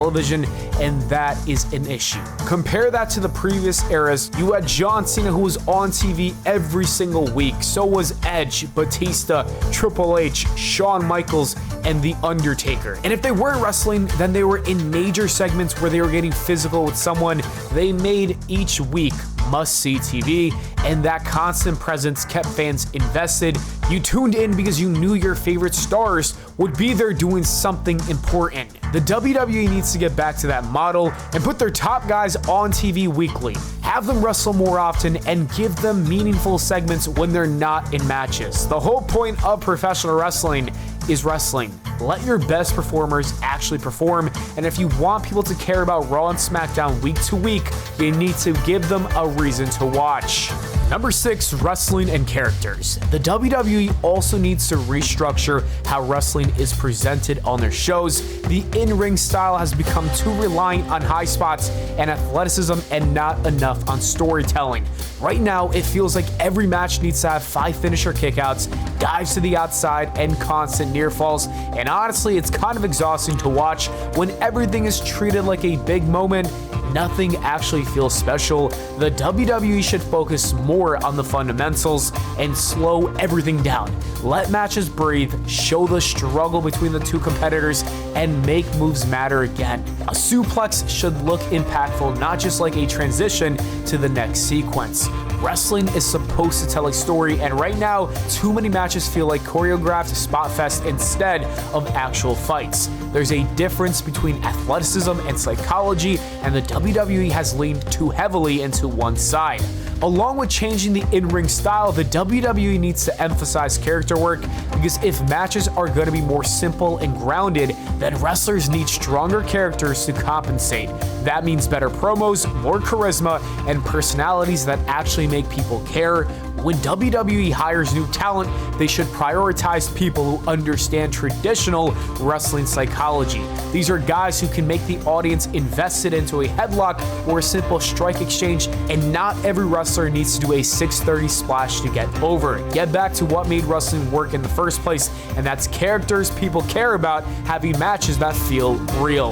Television, and that is an issue. Compare that to the previous eras. You had John Cena, who was on TV every single week. So was Edge, Batista, Triple H, Shawn Michaels, and The Undertaker. And if they weren't wrestling, then they were in major segments where they were getting physical with someone. They made each week must-see TV, and that constant presence kept fans invested. You tuned in because you knew your favorite stars would be there doing something important. The WWE needs to get back to that model and put their top guys on TV weekly, have them wrestle more often, and give them meaningful segments when they're not in matches. The whole point of professional wrestling is wrestling. Let your best performers actually perform, and if you want people to care about Raw and SmackDown week to week, you need to give them a reason to watch. Number 6, wrestling and characters. The WWE also needs to restructure how wrestling is presented on their shows. The in-ring style has become too reliant on high spots and athleticism and not enough on storytelling. Right now, it feels like every match needs to have 5 finisher kickouts, dives to the outside, and constant near falls. And honestly, it's kind of exhausting to watch when everything is treated like a big moment. Nothing actually feels special. The WWE should focus more on the fundamentals and slow everything down. Let matches breathe, show the struggle between the two competitors, and make moves matter again. A suplex should look impactful, not just like a transition to the next sequence. Wrestling is supposed to tell a story, and right now, too many matches feel like choreographed spot fest instead of actual fights. There's a difference between athleticism and psychology, and the WWE has leaned too heavily into one side. Along with changing the in-ring style, the WWE needs to emphasize character work, because if matches are going to be more simple and grounded, then wrestlers need stronger characters to compensate. That means better promos, more charisma, and personalities that actually make people care. When WWE hires new talent, they should prioritize people who understand traditional wrestling psychology. These are guys who can make the audience invested into a headlock or a simple strike exchange, and not every wrestler needs to do a 630 splash to get over. Get back to what made wrestling work in the first place, and that's characters people care about having matches that feel real.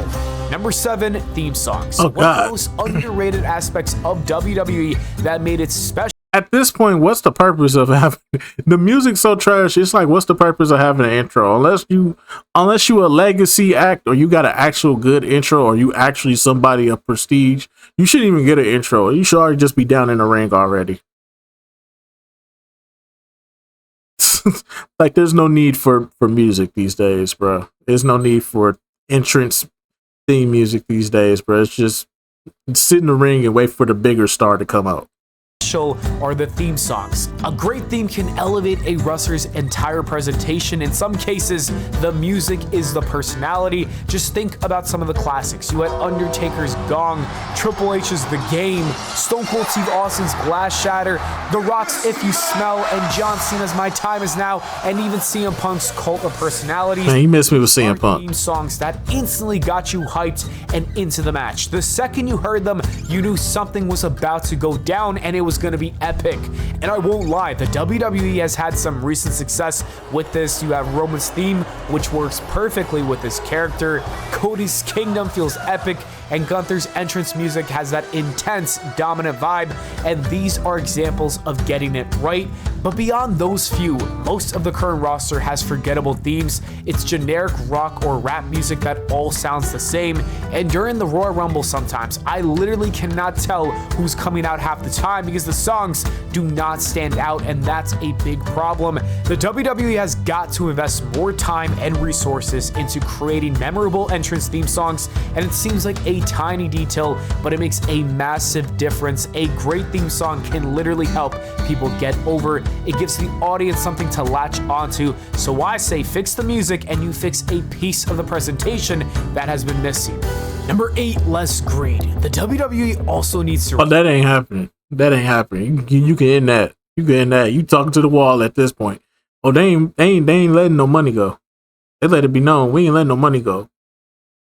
Number 7, theme songs. One of the most underrated aspects of WWE that made it special. At this point, what's the purpose of having the music so trash? It's like, what's the purpose of having an intro? Unless you a legacy act, or you got an actual good intro, or you actually somebody of prestige, you shouldn't even get an intro. You should already just be down in the ring already. Like, there's no need for music these days, bro. There's no need for entrance theme music these days, bro. It's just sit in the ring and wait for the bigger star to come out. Are the theme songs. A great theme can elevate a wrestler's entire presentation. In some cases, the music is the personality. Just think about some of the classics. You had Undertaker's Gong, Triple H's The Game, Stone Cold Steve Austin's Glass Shatter, The Rock's If You Smell, and John Cena's My Time Is Now, and even CM Punk's Cult of Personalities. Man, you missed me with CM Punk. Theme songs that instantly got you hyped and into the match. The second you heard them, you knew something was about to go down, and it was going to be epic. And I won't lie, the WWE has had some recent success with this. You have Roman's theme, which works perfectly with his character. Cody's Kingdom feels epic, and Gunther's entrance music has that intense, dominant vibe, and these are examples of getting it right. But beyond those few, most of the current roster has forgettable themes. It's generic rock or rap music that all sounds the same, and during the Royal Rumble sometimes, I literally cannot tell who's coming out half the time because the songs do not stand out, and that's a big problem. The WWE has got to invest more time and resources into creating memorable entrance theme songs, and it seems like a tiny detail, but it makes a massive difference. A great theme song can literally help people get over. It gives the audience something to latch onto. So I say fix the music and you fix a piece of the presentation that has been missing. Number 8, less greed. The WWE also needs to... Oh, that ain't happening. That ain't happening. You can end that. You can end that. You talking to the wall at this point. Oh, they ain't letting no money go. They let it be known. We ain't letting no money go.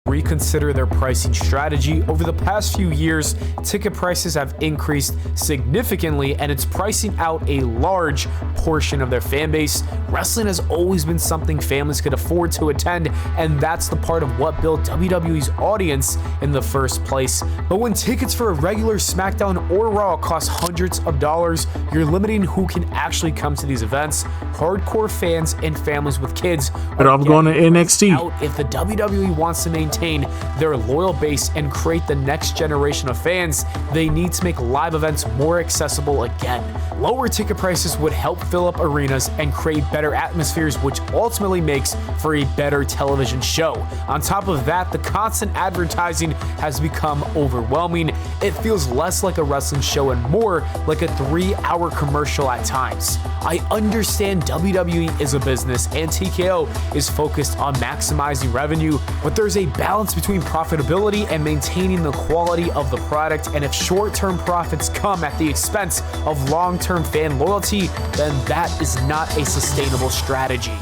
Reconsider their pricing strategy. Over the past few years, ticket prices have increased significantly, and it's pricing out a large portion of their fan base. Wrestling has always been something families could afford to attend, and that's the part of what built WWE's audience in the first place. But when tickets for a regular SmackDown or Raw cost hundreds of dollars, you're limiting who can actually come to these events. Hardcore fans and families with kids but I'm going to NXT. If the WWE wants to maintain maintain their loyal base and create the next generation of fans, they need to make live events more accessible again. Lower ticket prices would help fill up arenas and create better atmospheres, which ultimately makes for a better television show. On top of that, the constant advertising has become overwhelming. It feels less like a wrestling show and more like a 3-hour commercial at times. I understand WWE is a business and TKO is focused on maximizing revenue, but there's a balance between profitability and maintaining the quality of the product, and if short-term profits come at the expense of long-term fan loyalty, then that is not a sustainable strategy.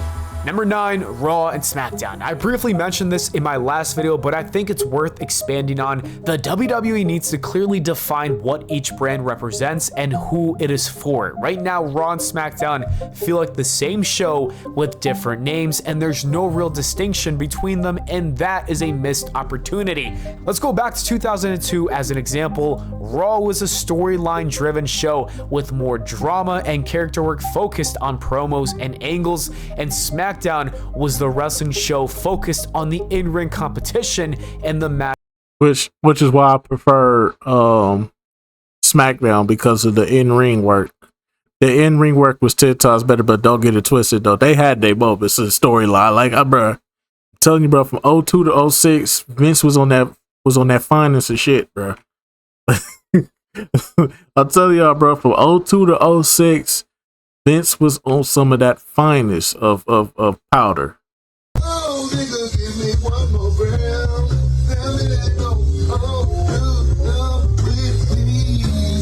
Number 9, Raw and SmackDown. I briefly mentioned this in my last video, but I think it's worth expanding on. The WWE needs to clearly define what each brand represents and who it is for. Right now, Raw and SmackDown feel like the same show with different names, and there's no real distinction between them, and that is a missed opportunity. Let's go back to 2002 as an example. Raw was a storyline-driven show with more drama and character work focused on promos and angles, and SmackDown was the wrestling show focused on the in-ring competition and the match. Which is why I prefer SmackDown, because of the in-ring work. The in-ring work was 10 times better, but don't get it twisted though. They had their moments in the storyline. Like, bro, I'm telling you, bro, from 02 to 06, Vince was on that finest of shit, bro. I'm telling y'all, bro, from 02 to 06, Vince was on some of that finest of powder. Oh, nigga, give me one more round. Tell me that go. Oh, please,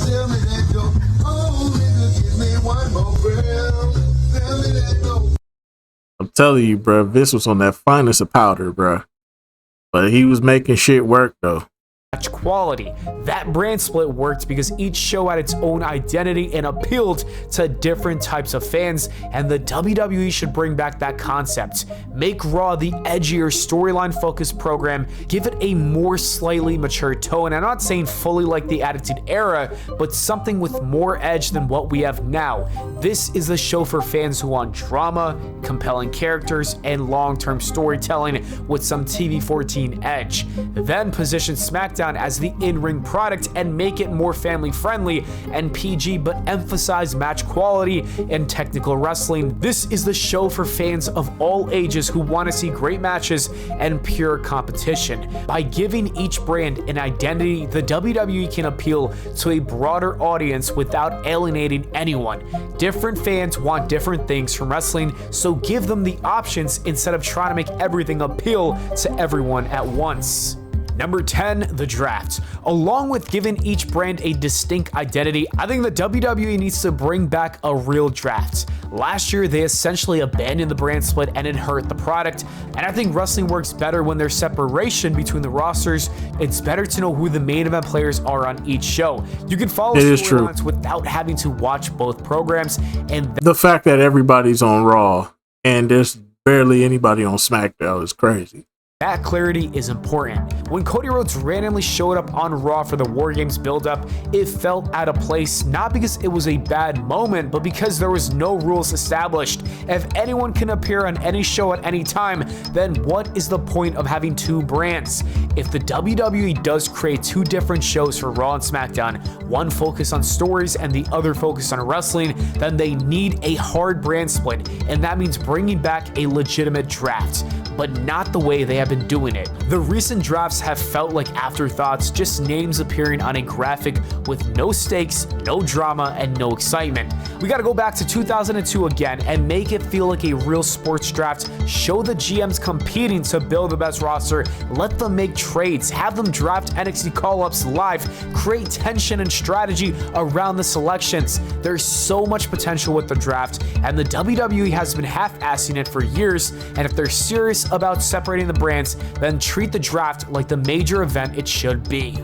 tell me that go. Oh, nigga, give me one more round. Tell me that go. I'm telling you, bro, Vince was on that finest of powder, bro. But he was making shit work, though. Quality. That brand split worked because each show had its own identity and appealed to different types of fans, and the WWE should bring back that concept. Make Raw the edgier, storyline-focused program, give it a more slightly mature tone. I'm not saying fully like the Attitude Era, but something with more edge than what we have now. This is the show for fans who want drama, compelling characters, and long-term storytelling with some TV-14 edge. Then position SmackDown as the in-ring product and make it more family-friendly and PG, but emphasize match quality and technical wrestling. This is the show for fans of all ages who want to see great matches and pure competition. By giving each brand an identity, the WWE can appeal to a broader audience without alienating anyone. Different fans want different things from wrestling, so give them the options instead of trying to make everything appeal to everyone at once. Number 10, the draft. Along with giving each brand a distinct identity, I think the WWE needs to bring back a real draft. Last year, they essentially abandoned the brand split and it hurt the product, and I think wrestling works better when there's separation between the rosters. It's better to know who the main event players are on each show. You can follow storylines without having to watch both programs, and the fact that everybody's on Raw and there's barely anybody on SmackDown is crazy. that clarity is important. When Cody Rhodes randomly showed up on Raw for the War Games build-up, it felt out of place, not because it was a bad moment, but because there was no rules established. If anyone can appear on any show at any time, then what is the point of having two brands? If the WWE does create two different shows for Raw and SmackDown, one focused on stories and the other focused on wrestling, then they need a hard brand split, and that means bringing back a legitimate draft, but not the way they have been doing it. The recent drafts have felt like afterthoughts, just names appearing on a graphic with no stakes, no drama, and no excitement. We gotta go back to 2002 again and make it feel like a real sports draft. Show the GMs competing to build the best roster, let them make trades, have them draft NXT call-ups live, create tension and strategy around the selections. There's so much potential with the draft, and the WWE has been half-assing it for years, and if they're serious about separating the brands, then treat the draft like the major event it should be.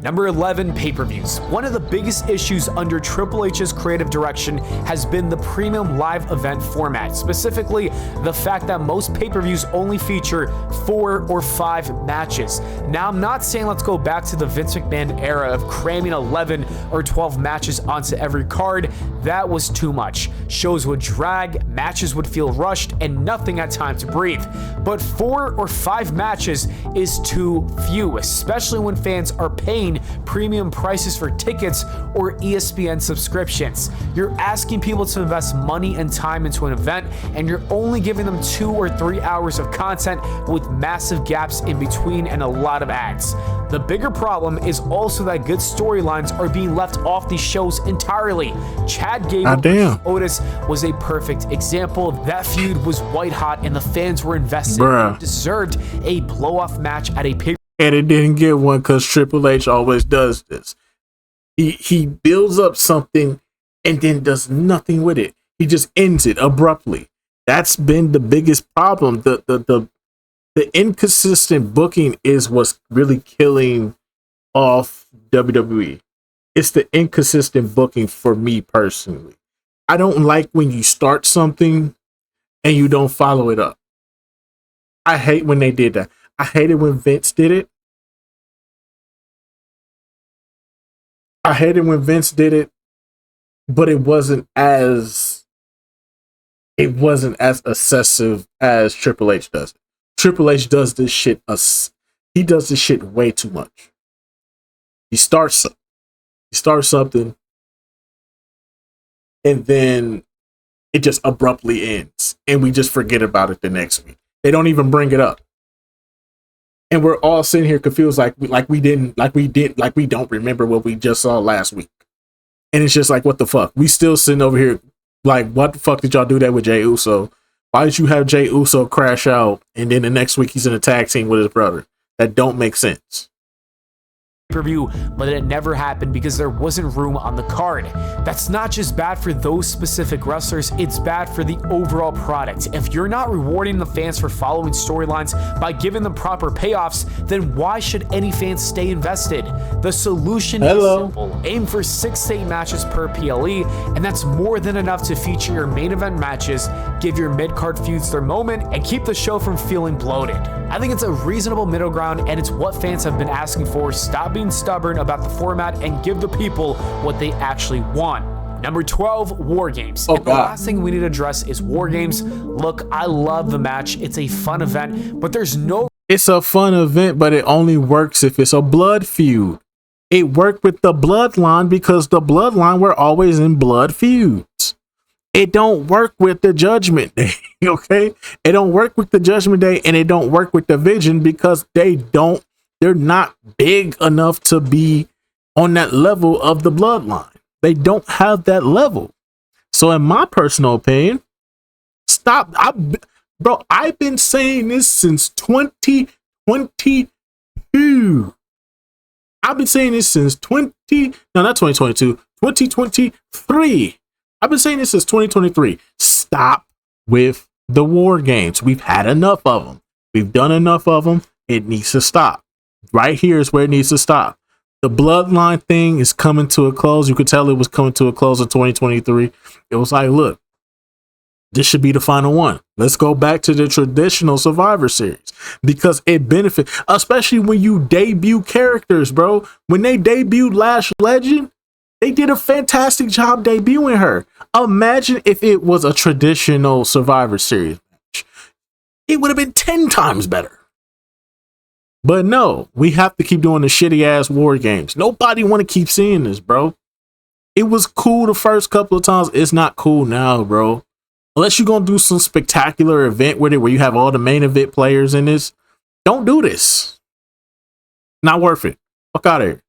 Number 11, pay-per-views. One of the biggest issues under Triple H's creative direction has been the premium live event format, specifically the fact that most pay-per-views only feature 4 or 5 matches. Now, I'm not saying let's go back to the Vince McMahon era of cramming 11 or 12 matches onto every card. That was too much. Shows would drag, matches would feel rushed, and nothing had time to breathe. But 4 or 5 matches is too few, especially when fans are paying premium prices for tickets or ESPN subscriptions. You're asking people to invest money and time into an event, and you're only giving them 2 or 3 hours of content with massive gaps in between and a lot of ads. The bigger problem is also that good storylines are being left off these shows entirely. Chad Gable versus Otis was a perfect example. That feud was white hot and the fans were invested. It deserved a blow-off match at a pay. And it didn't get one because Triple H always does this. He builds up something and then does nothing with it. He just ends it abruptly. That's been the biggest problem. The inconsistent booking is what's really killing off WWE. It's the inconsistent booking for me personally. I don't like when you start something and you don't follow it up. I hate when they did that. I hated when Vince did it. But it wasn't as excessive as Triple H does it. Triple H does this shit. He does this shit way too much. He starts something, and then it just abruptly ends, and we just forget about it the next week. They don't even bring it up. And we're all sitting here confused, like we don't remember what we just saw last week. And it's just like, what the fuck? We still sitting over here like, what the fuck did y'all do that with Jey Uso? Why did you have Jey Uso crash out and then the next week he's in a tag team with his brother? That don't make sense. Pay-per-view, but it never happened because there wasn't room on the card. That's not just bad for those specific wrestlers, it's bad for the overall product. If you're not rewarding the fans for following storylines by giving them proper payoffs, then why should any fans stay invested? The solution is simple. Aim for 6 to 8 matches per PLE, and that's more than enough to feature your main event matches, give your mid-card feuds their moment, and keep the show from feeling bloated. I think it's a reasonable middle ground, and it's what fans have been asking for. Stop being stubborn about the format and give the people what they actually want. Number 12, War Games. The last thing we need to address is War Games. Look, I love the match. It's a fun event, but there's no... It's a fun event, but it only works if it's a blood feud. It worked with the Bloodline because the Bloodline were always in blood feuds. It don't work with the Judgment Day, okay? It don't work with the Judgment Day, and it don't work with the Vision because they're not big enough to be on that level of the Bloodline. They don't have that level. So in my personal opinion, stop. I've been saying this since 2022. I've been saying this since 2023. I've been saying this since 2023. Stop with the War Games. We've had enough of them. We've done enough of them. It needs to stop. Right here is where it needs to stop. The Bloodline thing is coming to a close. You could tell it was coming to a close in 2023. It was like, look, this should be the final one. Let's go back to the traditional Survivor Series because it benefits, especially when you debut characters, bro. When they debuted Lash Legend, they did a fantastic job debuting her. Imagine if it was a traditional Survivor Series match. It would have been 10 times better. But no, we have to keep doing the shitty ass War Games. Nobody want to keep seeing this, bro. It was cool the first couple of times. It's not cool now, bro. Unless you're going to do some spectacular event with it where you have all the main event players in this. Don't do this. Not worth it. Fuck out of here.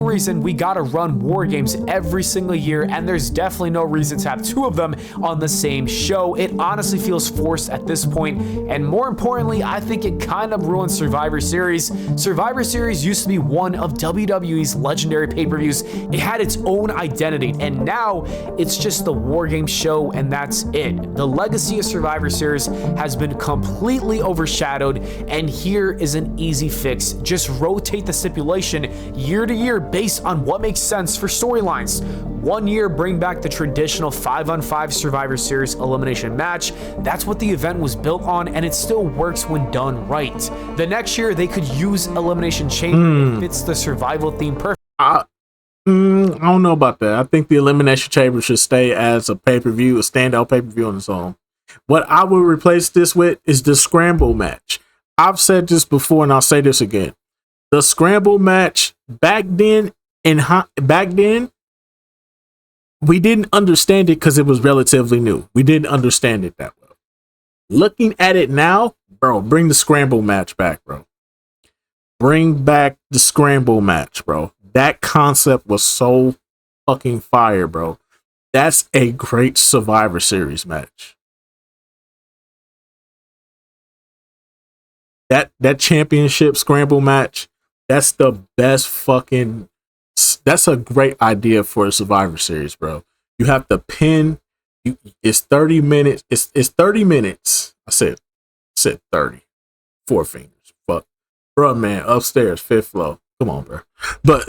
reason we gotta run war games every single year, and there's definitely no reason to have two of them on the same show. It honestly feels forced at this point, and more importantly, I think it kind of ruins Survivor Series. Survivor Series used to be one of WWE's legendary pay-per-views. It had its own identity, and now it's just the war game show, and that's it. The legacy of Survivor Series has been completely overshadowed, and here is an easy fix. Just rotate the stipulation year to year based on what makes sense for storylines. 1 year, bring back the traditional 5-on-5 Survivor Series elimination match. That's what the event was built on, and it still works when done right. The next year, they could use Elimination Chamber. It fits the survival theme perfectly. I don't know about that. I think the Elimination Chamber should stay as a pay-per-view, a standout pay-per-view on its own. What I would replace this with is the Scramble match. I've said this before, and I'll say this again. The Scramble match back then, we didn't understand it because it was relatively new. We didn't understand it that well. Looking at it now, bro, bring the Scramble match back, bro. Bring back the Scramble match, bro. That concept was so fucking fire, bro. That's a great Survivor Series match. That championship Scramble match, that's the best fucking, that's a great idea for a Survivor Series, bro. You have to pin, it's 30 minutes, it's 30 minutes. I said 30. 4 fingers. Fuck. Bro, man, upstairs, 5th floor. Come on, bro. But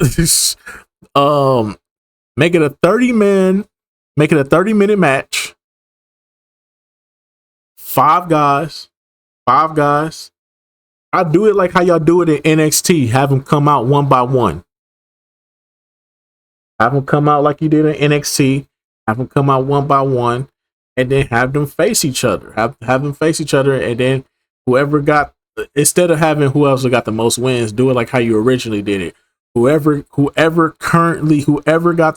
make it a 30-minute match. 5 guys. I do it like how y'all do it in NXT. Have them come out one by one. Have them come out like you did in NXT. Have them come out one by one, and then have them face each other. Have them face each other, and then whoever got, instead of having who else got the most wins, do it like how you originally did it. Whoever got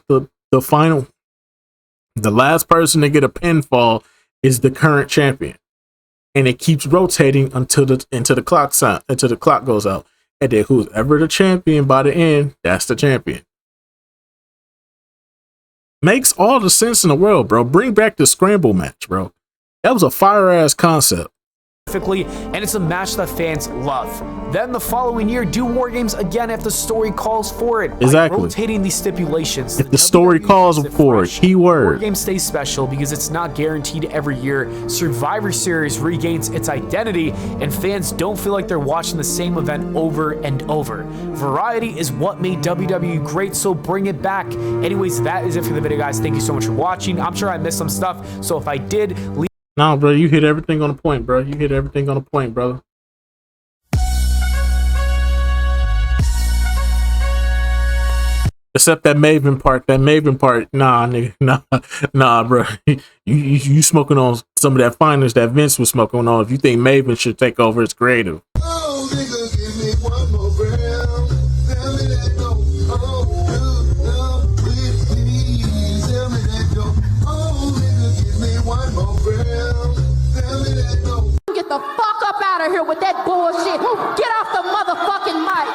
the final, the last person to get a pinfall is the current champion. And it keeps rotating until the clock goes out. And then whoever the champion by the end, that's the champion. Makes all the sense in the world, bro. Bring back the Scramble match, bro. That was a fire ass concept. And it's a match that fans love. Then the following year, do war games again if the story calls for it. Exactly. By rotating these stipulations. If the story calls for it, keyword. War games stay special because it's not guaranteed every year. Survivor Series regains its identity, and fans don't feel like they're watching the same event over and over. Variety is what made WWE great, so bring it back. Anyways, that is it for the video, guys. Thank you so much for watching. I'm sure I missed some stuff, so if I did, leave. No, bro, you hit everything on the point, bro. You hit everything on the point, brother. Except that Maven part. Nah, nigga, nah, bro. You smoking on some of that finest that Vince was smoking on. If you think Maven should take over, it's creative. Oh, nigga, give me one more gram. Tell me that no. Oh, please. Tell me that no. Oh, nigga, give me one more gram. Tell me that no. Get the fuck up out of here with that bullshit. Get off the motherfucking mic.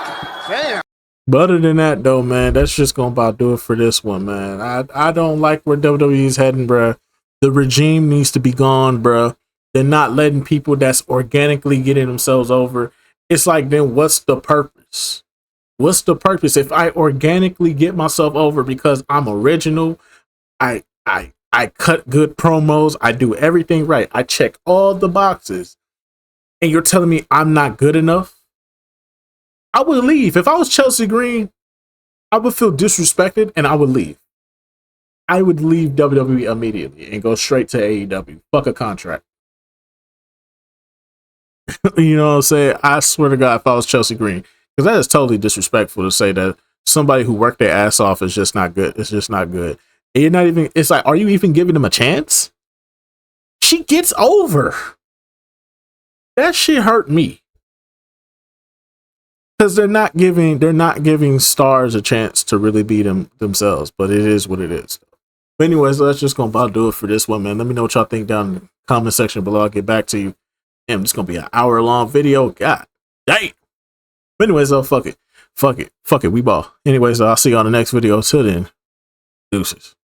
Damn. But other than that, though, man, that's just gonna about do it for this one, man. I don't like where WWE is heading, bruh. The regime needs to be gone, bruh. They're not letting people that's organically getting themselves over. It's like, then what's the purpose? What's the purpose if I organically get myself over because I'm original? I cut good promos. I do everything right. I check all the boxes, and you're telling me I'm not good enough? I would leave. If I was Chelsea Green, I would feel disrespected and I would leave. I would leave WWE immediately and go straight to AEW. Fuck a contract. You know what I'm saying? I swear to God, if I was Chelsea Green, because that is totally disrespectful to say that somebody who worked their ass off is just not good. It's just not good. And you're not even, it's like, are you even giving them a chance? She gets over. That shit hurt me. Because they're not giving stars a chance to really be themselves, but it is what it is. But anyways, that's just gonna about do it for this one, man. Let me know what y'all think down in the comment section below. I'll get back to you. Damn, it's gonna be an hour-long video. God dang. But anyways, fuck it. We ball. Anyways, I'll see you on the next video. Till then, deuces.